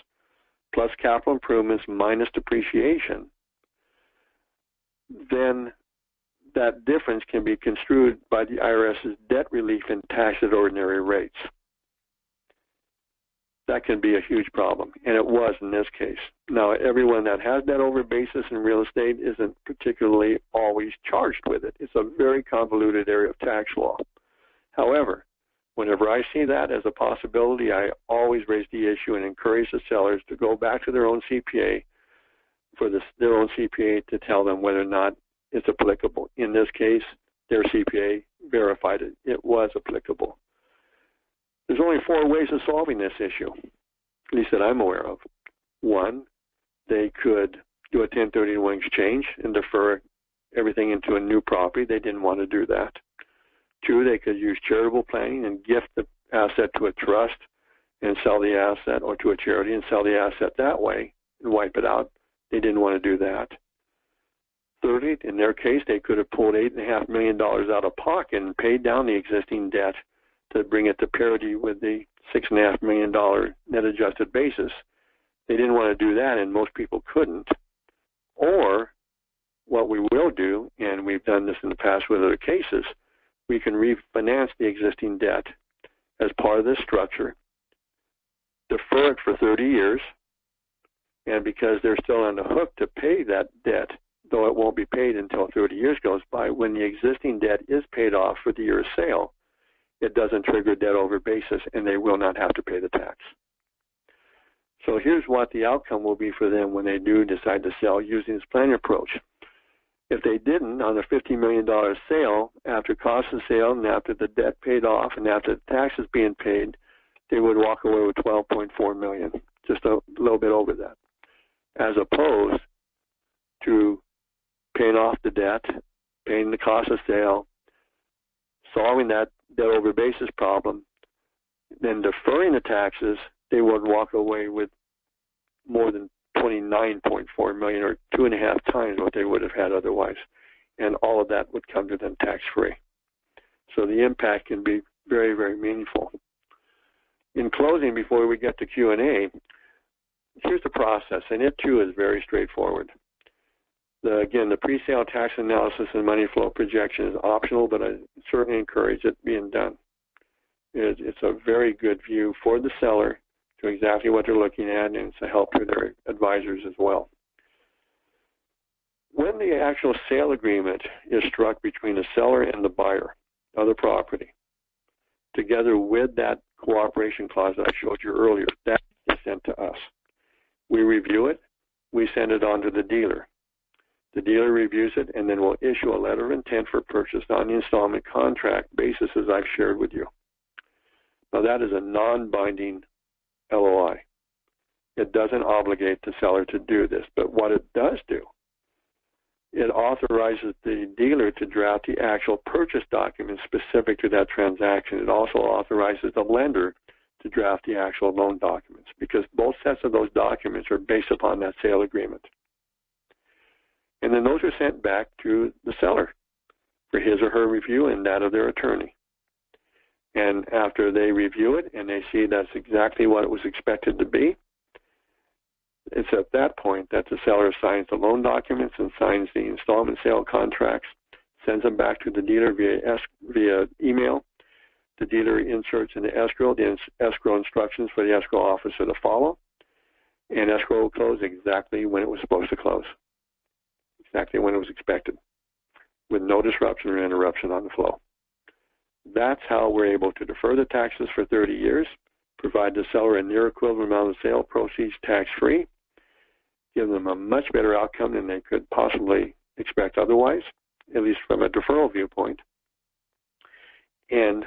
plus capital improvements minus depreciation, then that difference can be construed by the IRS's debt relief and tax at ordinary rates. That can be a huge problem, and it was in this case. Now, everyone that has debt over basis in real estate isn't particularly always charged with it. It's a very convoluted area of tax law. However, whenever I see that as a possibility, I always raise the issue and encourage the sellers to go back to their own CPA their own CPA to tell them whether or not it's applicable. In this case, their CPA verified it. It was applicable. There's only 4 ways of solving this issue, at least that I'm aware of. 1, they could do a 1031 exchange and defer everything into a new property. They didn't want to do that. 2, they could use charitable planning and gift the asset to a trust and sell the asset, or to a charity and sell the asset that way and wipe it out. They didn't want to do that. Thirdly, in their case, they could have pulled $8.5 million out of pocket and paid down the existing debt to bring it to parity with the $6.5 million net adjusted basis. They didn't want to do that, and most people couldn't. Or what we will do, and we've done this in the past with other cases, we can refinance the existing debt as part of this structure, defer it for 30 years, and because they're still on the hook to pay that debt, though it won't be paid until 30 years goes by, when the existing debt is paid off for the year of sale, it doesn't trigger debt over basis, and they will not have to pay the tax. So here's what the outcome will be for them when they do decide to sell using this planning approach. If they didn't, on a $50 million sale, after cost of sale and after the debt paid off and after the taxes being paid, they would walk away with $12.4 million, just a little bit over that, as opposed to paying off the debt, paying the cost of sale, solving that debt over basis problem, then deferring the taxes, they would walk away with more than $29.4 million, or 2.5 times what they would have had otherwise. And all of that would come to them tax-free. So the impact can be very, very meaningful. In closing, before we get to Q&A, here's the process, and it too is very straightforward. Again, the pre-sale tax analysis and money flow projection is optional, but I certainly encourage it being done. It's a very good view for the seller to exactly what they're looking at, and it's a help to their advisors as well. When the actual sale agreement is struck between the seller and the buyer of the property, together with that cooperation clause that I showed you earlier, that is sent to us. We review it, we send it on to the dealer. The dealer reviews it and then will issue a letter of intent for purchase on the installment contract basis as I've shared with you. Now that is a non-binding LOI. It doesn't obligate the seller to do this, but what it does do, it authorizes the dealer to draft the actual purchase documents specific to that transaction. It also authorizes the lender to draft the actual loan documents because both sets of those documents are based upon that sale agreement. And then those are sent back to the seller for his or her review and that of their attorney. And after they review it and they see that's exactly what it was expected to be, it's at that point that the seller signs the loan documents and signs the installment sale contracts, sends them back to the dealer via email. The dealer inserts in the escrow the escrow instructions for the escrow officer to follow, and escrow will close exactly when it was supposed to close, exactly when it was expected, with no disruption or interruption on the flow. That's how we're able to defer the taxes for 30 years, provide the seller a near equivalent amount of sale proceeds tax-free, give them a much better outcome than they could possibly expect otherwise, at least from a deferral viewpoint, and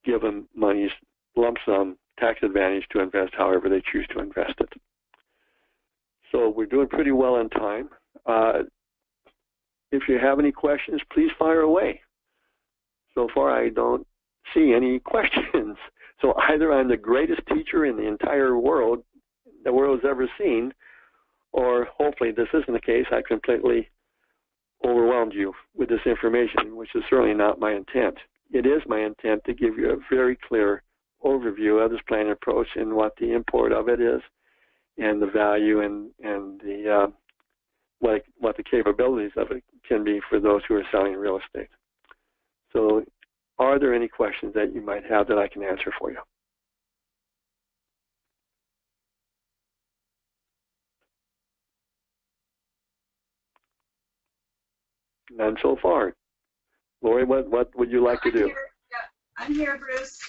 give them money's lump sum tax advantage to invest however they choose to invest it. So we're doing pretty well on time. If you have any questions, please fire away. So far, I don't see any questions. So either I'm the greatest teacher in the entire world the world has ever seen, or hopefully this isn't the case. I completely overwhelmed you with this information, which is certainly not my intent. It is my intent to give you a very clear overview of this planning approach and what the import of it is, and the value and the what the capabilities of it can be for those who are selling real estate. So are there any questions that you might have that I can answer for you? None so far. Lori, what would you like to do? I'm here, Bruce.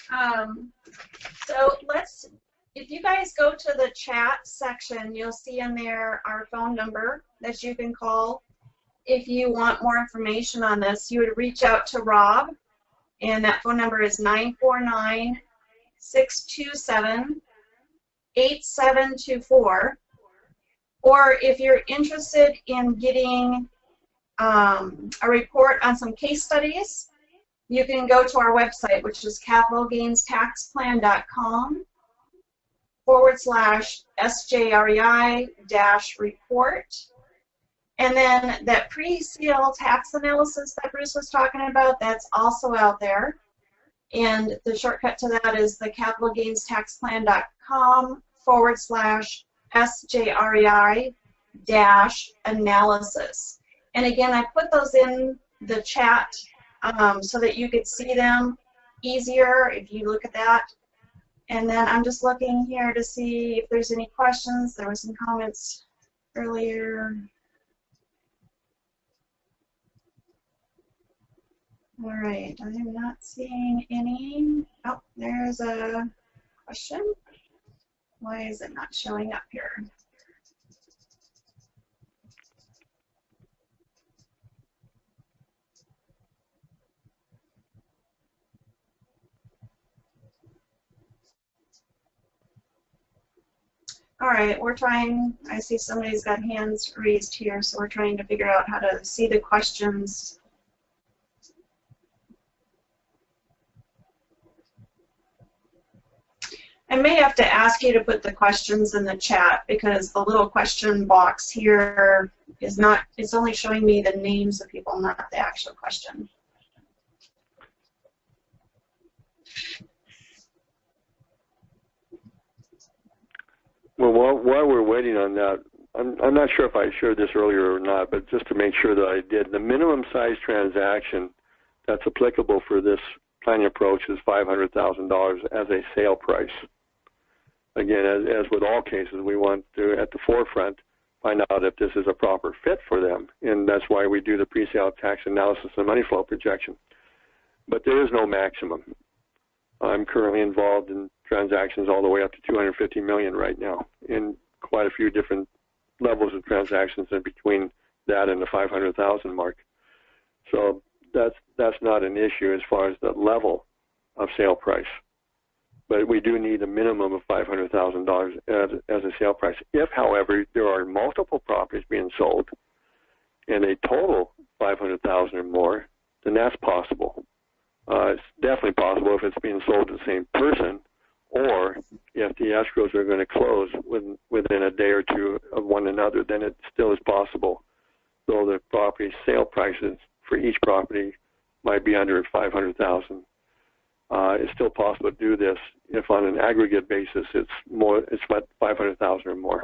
So if you guys go to the chat section, you'll see in there our phone number that you can call. If you want more information on this, you would reach out to Rob, and that phone number is 949-627-8724. Or if you're interested in getting a report on some case studies, you can go to our website, which is capitalgainstaxplan.com/SJREI-report. And then that pre-sale tax analysis that Bruce was talking about, that's also out there. And the shortcut to that is the capitalgainstaxplan.com/SJREI-analysis. And again, I put those in the chat so that you could see them easier if you look at that. And then I'm just looking here to see if there's any questions. There were some comments earlier. All right, I'm not seeing any. Oh, there's a question. Why is it not showing up here? All right, we're trying, I see somebody's got hands raised here, so we're trying to figure out how to see the questions. I may have to ask you to put the questions in the chat because the little question box here is not, it's only showing me the names of people, not the actual question. Well, while we're waiting on that, I'm not sure if I shared this earlier or not, but just to make sure that I did, the minimum size transaction that's applicable for this planning approach is $500,000 as a sale price. Again, as with all cases, we want to, at the forefront, find out if this is a proper fit for them, and that's why we do the pre-sale tax analysis and money flow projection. But there is no maximum. I'm currently involved in transactions all the way up to $250 million right now, in quite a few different levels of transactions in between that and the 500,000 mark. So that's not an issue as far as the level of sale price. But we do need a minimum of $500,000 as a sale price. If, however, there are multiple properties being sold and they total $500,000 or more, then that's possible. It's definitely possible if it's being sold to the same person, or if the escrows are going to close within a day or two of one another, then it still is possible, though the property sale prices for each property might be under $500,000. It's still possible to do this if on an aggregate basis it's about $500,000 or more.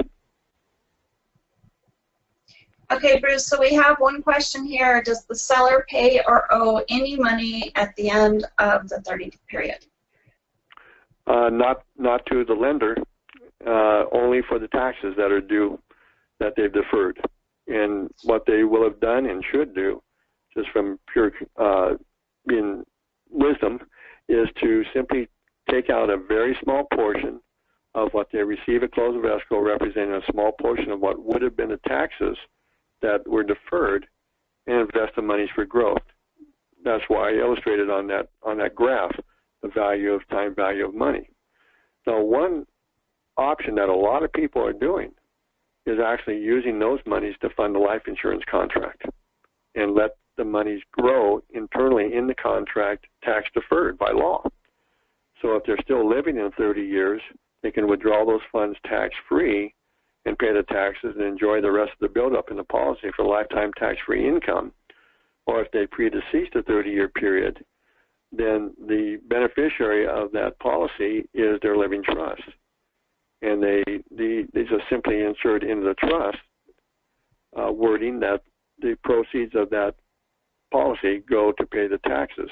Okay, Bruce, so we have one question here. Does the seller pay or owe any money at the end of the 30-day period? Not to the lender, only for the taxes that are due that they've deferred. And what they will have done and should do, just from pure being wisdom, is to simply take out a very small portion of what they receive at close of escrow, representing a small portion of what would have been the taxes that were deferred, and invest the monies for growth. That's why I illustrated on that graph the value of time, value of money. Now, one option that a lot of people are doing is actually using those monies to fund the life insurance contract and let the monies grow internally in the contract, tax deferred by law. So if they're still living in 30 years, they can withdraw those funds tax-free and pay the taxes and enjoy the rest of the buildup in the policy for lifetime tax-free income. Or if they predeceased a 30-year period, then the beneficiary of that policy is their living trust. And they just simply insert into the trust wording that the proceeds of that policy go to pay the taxes,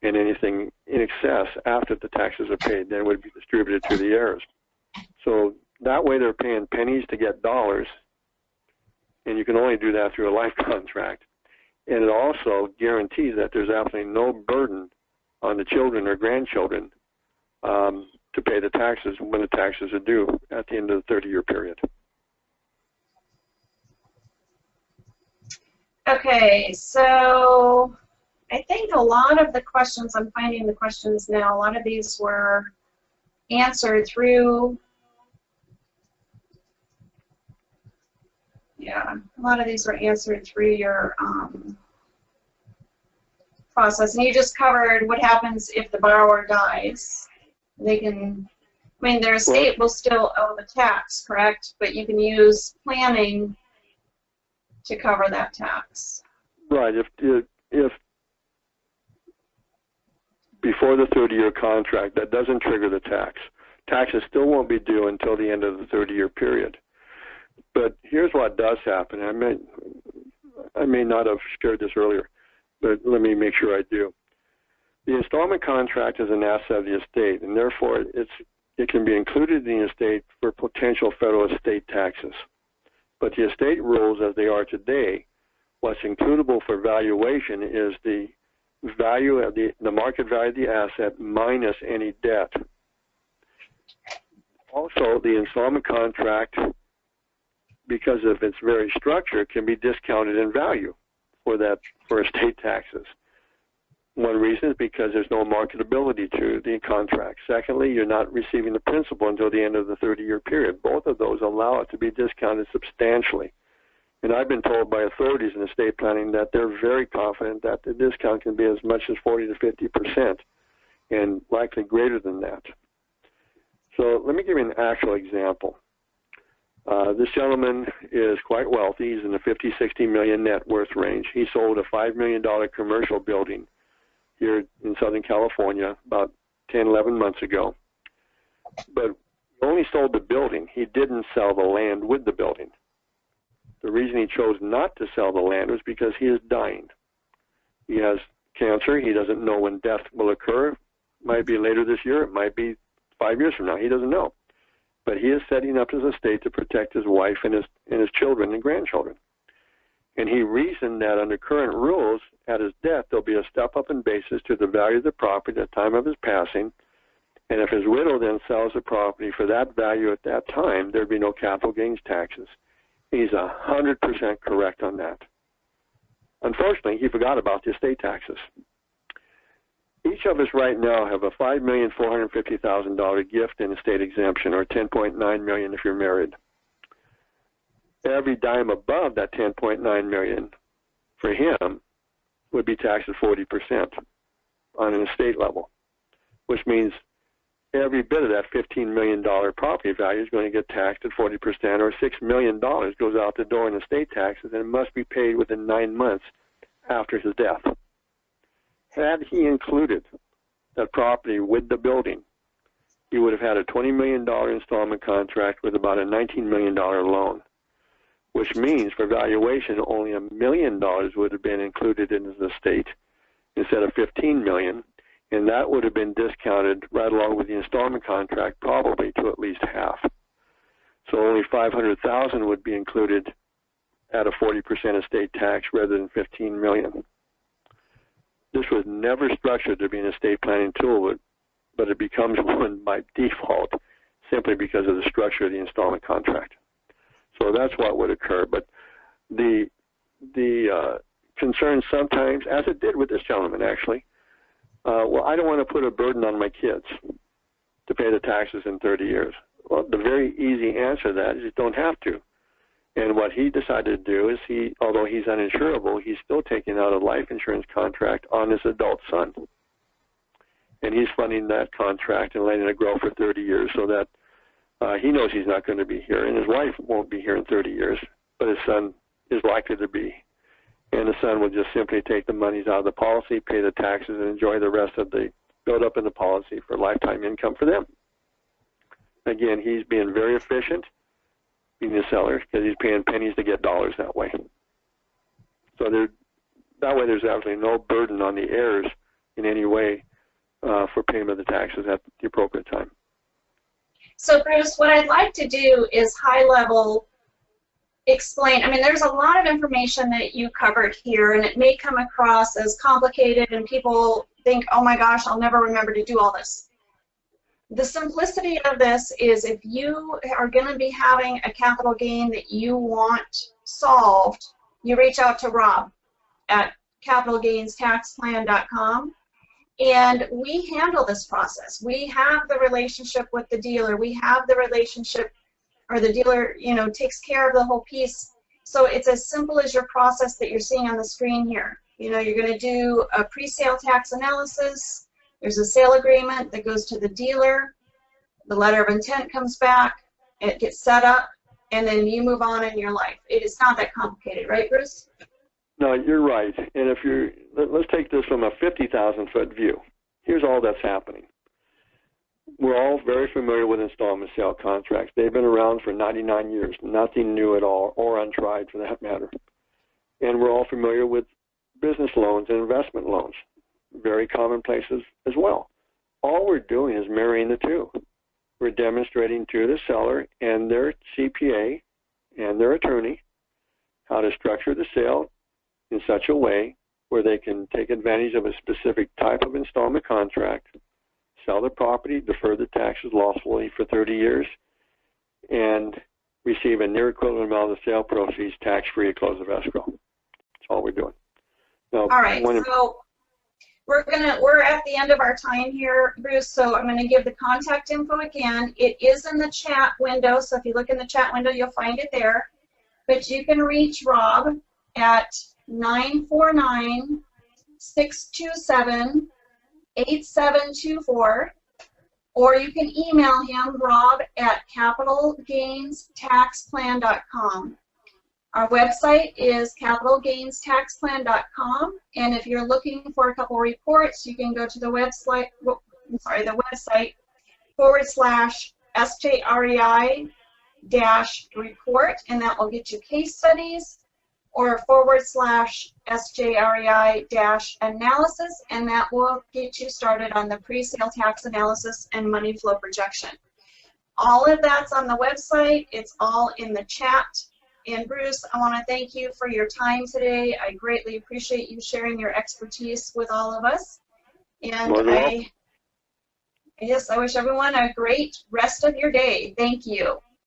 and anything in excess after the taxes are paid then would be distributed to the heirs. So that way they're paying pennies to get dollars, and you can only do that through a life contract. And it also guarantees that there's absolutely no burden on the children or grandchildren to pay the taxes when the taxes are due at the end of the 30-year period. Okay, so I think a lot of the questions, I'm finding the questions now, a lot of these were answered through, yeah, a lot of these were answered through your process. And you just covered what happens if the borrower dies. They can, I mean, their estate will still owe the tax, correct? But you can use planning to cover that tax. Right. If before the 30-year contract, that doesn't trigger the tax. Taxes still won't be due until the end of the 30-year period. But here's what does happen. I may not have shared this earlier, but let me make sure I do. The installment contract is an asset of the estate, and therefore it can be included in the estate for potential federal estate taxes. But the estate rules as they are today, what's includable for valuation is the value of the market value of the asset minus any debt. Also, the installment contract, because of its very structure, can be discounted in value for estate taxes. One reason is because there's no marketability to the contract. Secondly, you're not receiving the principal until the end of the 30-year period. Both of those allow it to be discounted substantially. And I've been told by authorities in estate planning that they're very confident that the discount can be as much as 40 to 50%, and likely greater than that. So let me give you an actual example. This gentleman is quite wealthy. He's in the 50, 60 million net worth range. He sold a $5 million commercial building here in Southern California about 10, 11 months ago. But he only sold the building. He didn't sell the land with the building. The reason he chose not to sell the land was because he is dying. He has cancer. He doesn't know when death will occur. It might be later this year. It might be 5 years from now. He doesn't know. But he is setting up his estate to protect his wife and his children and grandchildren. And he reasoned that under current rules, at his death, there'll be a step-up in basis to the value of the property at the time of his passing. And if his widow then sells the property for that value at that time, there'd be no capital gains taxes. He's 100% correct on that. Unfortunately, he forgot about the estate taxes. Each of us right now have a $5,450,000 gift in estate exemption, or $10.9 million if you're married. Every dime above that $10.9 million for him would be taxed at 40% on an estate level, which means every bit of that $15 million property value is going to get taxed at 40%, or $6 million goes out the door in estate taxes, and it must be paid within 9 months after his death. Had he included that property with the building, he would have had a $20 million installment contract with about a $19 million loan, which means for valuation only $1 million would have been included in his estate instead of $15 million, and that would have been discounted right along with the installment contract probably to at least half. So only $500,000 would be included at a 40% estate tax rather than $15 million. This was never structured to be an estate planning tool, but it becomes one by default simply because of the structure of the installment contract. So that's what would occur. But the concern sometimes, as it did with this gentleman actually, well, I don't want to put a burden on my kids to pay the taxes in 30 years. Well, the very easy answer to that is you don't have to. And what he decided to do is although he's uninsurable, he's still taking out a life insurance contract on his adult son. And he's funding that contract and letting it grow for 30 years so that he knows he's not going to be here, and his wife won't be here in 30 years, but his son is likely to be. And the son will just simply take the monies out of the policy, pay the taxes, and enjoy the rest of the build-up in the policy for lifetime income for them. Again, he's being very efficient, being a seller, because he's paying pennies to get dollars that way. So that way there's absolutely no burden on the heirs in any way for payment of the taxes at the appropriate time. So Bruce, what I'd like to do is high-level explain. I mean, there's a lot of information that you covered here, and it may come across as complicated, and people think, oh my gosh, I'll never remember to do all this. The simplicity of this is if you are going to be having a capital gain that you want solved, you reach out to Rob at capitalgainstaxplan.com, and we handle this process. We have the relationship with the dealer. We have the relationship, or the dealer, you know, takes care of the whole piece. So it's as simple as your process that you're seeing on the screen here. You know, you're going to do a pre-sale tax analysis. There's a sale agreement that goes to the dealer. The letter of intent comes back. It gets set up, and then you move on in your life. It is not that complicated, right, Bruce? No, you're right. And if let's take this from a 50,000-foot view. Here's all that's happening. We're all very familiar with installment sale contracts. They've been around for 99 years, nothing new at all, or untried for that matter. And we're all familiar with business loans and investment loans, very commonplaces as well. All we're doing is marrying the two. We're demonstrating to the seller and their CPA and their attorney how to structure the sale in such a way where they can take advantage of a specific type of installment contract, sell the property, defer the taxes lawfully for 30 years, and receive a near equivalent amount of the sale proceeds tax-free at close of escrow. That's all we're doing. Now, all right, so we're at the end of our time here, Bruce, so I'm going to give the contact info again. It is in the chat window, so if you look in the chat window, you'll find it there. But you can reach Rob at 949-627-8724, or you can email him, Rob, at capitalgainstaxplan.com. Our website is capitalgainstaxplan.com, and if you're looking for a couple reports, you can go to the website, /SJREI-report, and that will get you case studies, or /SJREI-analysis, and that will get you started on the pre-sale tax analysis and money flow projection. All of that's on the website. It's all in the chat. And Bruce, I want to thank you for your time today. I greatly appreciate you sharing your expertise with all of us. And I wish everyone a great rest of your day. Thank you.